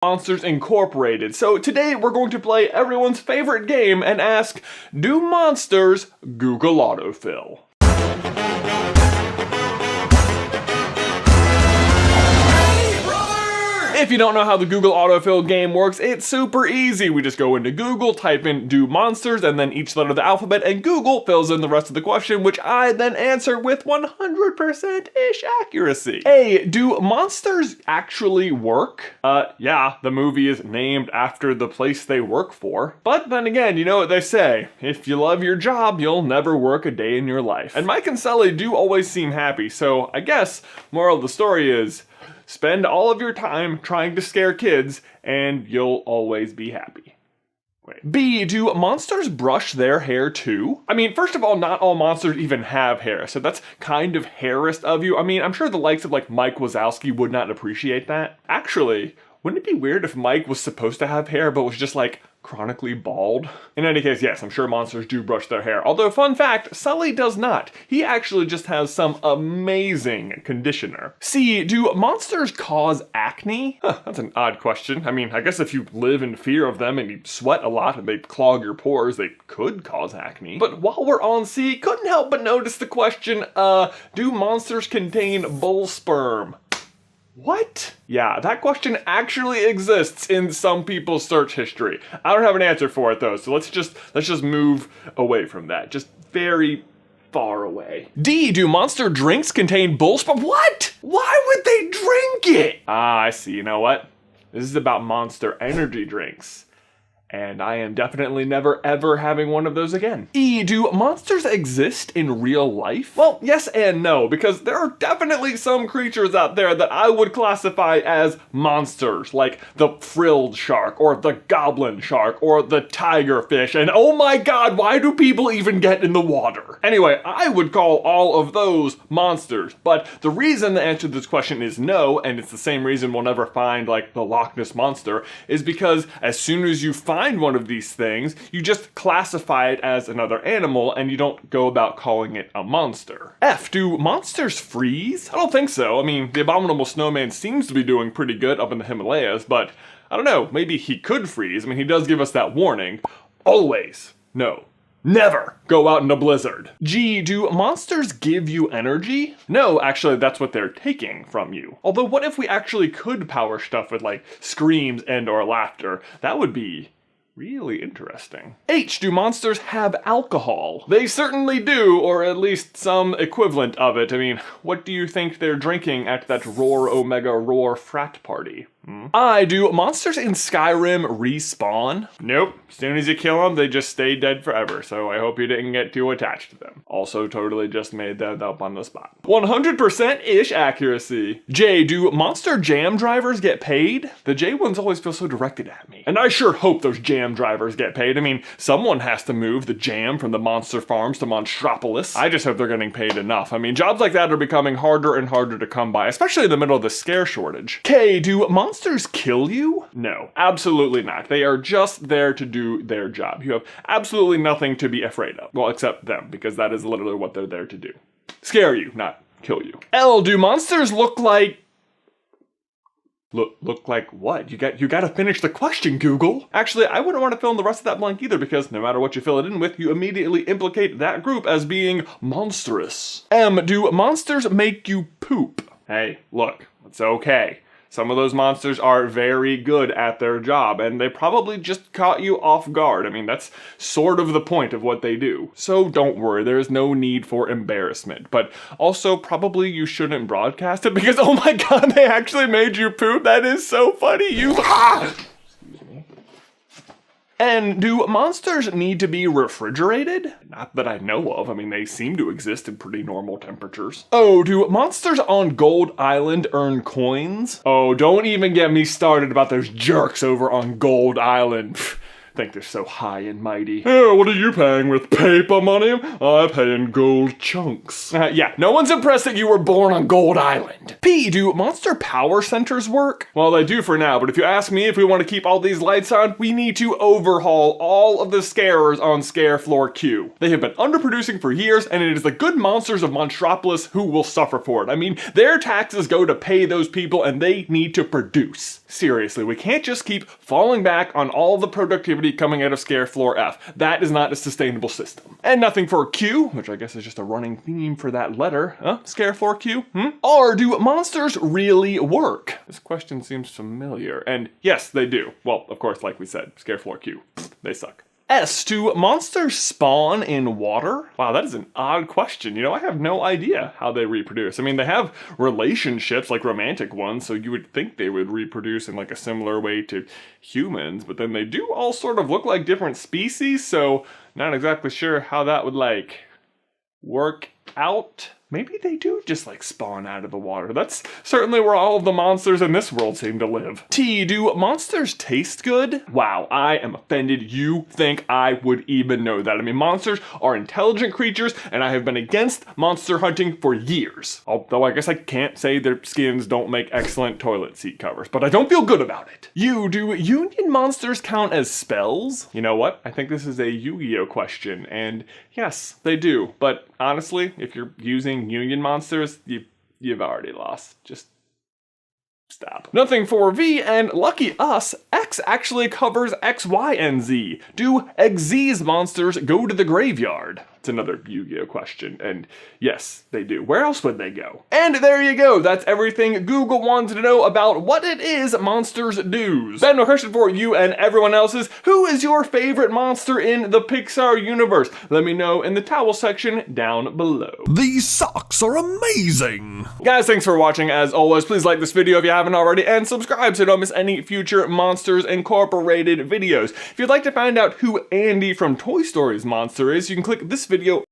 Monsters Incorporated. So today we're going to play everyone's favorite game and ask, do monsters Google Autofill? If you don't know how the Google Autofill game works, it's super easy. We just go into Google, type in do monsters, and then each letter of the alphabet, and Google fills in the rest of the question, which I then answer with 100%-ish accuracy. A, do monsters actually work? Yeah, the movie is named after the place they work for. But then again, you know what they say, if you love your job, you'll never work a day in your life. And Mike and Sully do always seem happy, so I guess moral of the story is, spend all of your time trying to scare kids, and you'll always be happy. Wait. B, do monsters brush their hair too? I mean, first of all, not all monsters even have hair, so that's kind of hairist of you. I mean, I'm sure the likes of like Mike Wazowski would not appreciate that. Actually, wouldn't it be weird if Mike was supposed to have hair but was just like chronically bald? In any case, yes, I'm sure monsters do brush their hair. Although, fun fact, Sully does not. He actually just has some amazing conditioner. C, do monsters cause acne? Huh, that's an odd question. I mean, I guess if you live in fear of them and you sweat a lot and they clog your pores, they could cause acne. But while we're on C, couldn't help but notice the question, do monsters contain bull sperm? What? Yeah, that question actually exists in some people's search history. I don't have an answer for it though, so let's just move away from that. Just very far away. D, do monster drinks contain bull sperm? What? Why would they drink it? Ah, I see. You know what? This is about Monster Energy drinks. And I am definitely never ever having one of those again. E, do monsters exist in real life? Well, yes and no, because there are definitely some creatures out there that I would classify as monsters, like the frilled shark, or the goblin shark, or the tiger fish, and oh my god, why do people even get in the water? Anyway, I would call all of those monsters, but the reason the answer to this question is no, and it's the same reason we'll never find like the Loch Ness Monster, is because as soon as you find one of these things, you just classify it as another animal and you don't go about calling it a monster. F, do monsters freeze? I don't think so. I mean, the abominable snowman seems to be doing pretty good up in the Himalayas, but I don't know, maybe he could freeze. I mean, he does give us that warning. Always, no, never go out in a blizzard. G, do monsters give you energy? No, actually, that's what they're taking from you. Although, what if we actually could power stuff with like screams and or laughter? That would be really interesting. H, do monsters have alcohol? They certainly do, or at least some equivalent of it. I mean, what do you think they're drinking at that Roar Omega Roar frat party? I, do monsters in Skyrim respawn? Nope. As soon as you kill them, they just stay dead forever, so I hope you didn't get too attached to them. Also totally just made that up on the spot. 100%-ish accuracy. J, do monster jam drivers get paid? The J ones always feel so directed at me. And I sure hope those jam drivers get paid. I mean, someone has to move the jam from the monster farms to Monstropolis. I just hope they're getting paid enough. I mean, jobs like that are becoming harder and harder to come by, especially in the middle of the scare shortage. K, do monsters kill you? No, absolutely not. They are just there to do their job. You have absolutely nothing to be afraid of. Well, except them, because that is literally what they're there to do. Scare you, not kill you. L, do monsters look like... Look like what? You gotta finish the question, Google. Actually, I wouldn't want to fill in the rest of that blank either, because no matter what you fill it in with, you immediately implicate that group as being monstrous. M, do monsters make you poop? Hey, look, it's okay. Some of those monsters are very good at their job, and they probably just caught you off guard. I mean, that's sort of the point of what they do. So don't worry, there's no need for embarrassment. But also, probably you shouldn't broadcast it because, oh my god, they actually made you poop. That is so funny. And do monsters need to be refrigerated? Not that I know of. I mean, they seem to exist in pretty normal temperatures. Oh, do monsters on Gold Island earn coins? Oh, don't even get me started about those jerks over on Gold Island. think they're so high and mighty. Oh, what are you paying with? Paper money? I pay in gold chunks. Yeah, no one's impressed that you were born on Gold Island. P, do monster power centers work? Well, they do for now, but if you ask me if we want to keep all these lights on, we need to overhaul all of the scarers on Scare Floor Q. They have been underproducing for years, and it is the good monsters of Monstropolis who will suffer for it. I mean, their taxes go to pay those people, and they need to produce. Seriously, we can't just keep falling back on all the productivity coming out of Scare Floor F. That is not a sustainable system. And nothing for Q, which I guess is just a running theme for that letter. Scare Floor Q? R, do monsters really work? This question seems familiar, and yes, they do. Well, of course, like we said, Scare Floor Q, they suck. S, do monsters spawn in water? Wow, that is an odd question. You know, I have no idea how they reproduce. I mean, they have relationships, like romantic ones, so you would think they would reproduce in like a similar way to humans, but then they do all sort of look like different species, so not exactly sure how that would like work out. Maybe they do just like spawn out of the water. That's certainly where all of the monsters in this world seem to live. T, do monsters taste good? Wow, I am offended you think I would even know that. I mean, monsters are intelligent creatures, and I have been against monster hunting for years. Although I guess I can't say their skins don't make excellent toilet seat covers, but I don't feel good about it. U, do union monsters count as spells? You know what? I think this is a Yu-Gi-Oh question, and yes, they do. But honestly, if you're using union monsters, you've already lost. Just stop. Nothing for V, and lucky us, X actually covers X, Y, and Z. Do XZ's monsters go to the graveyard? It's another Yu-Gi-Oh question, and yes, they do. Where else would they go? And there you go. That's everything Google wanted to know about what it is monsters do. Then my question for you and everyone else is, who is your favorite monster in the Pixar universe? Let me know in the towel section down below. These socks are amazing! Guys, thanks for watching. As always, please like this video if you haven't already, and subscribe so you don't miss any future Monsters Incorporated videos. If you'd like to find out who Andy from Toy Story's monster is, you can click this video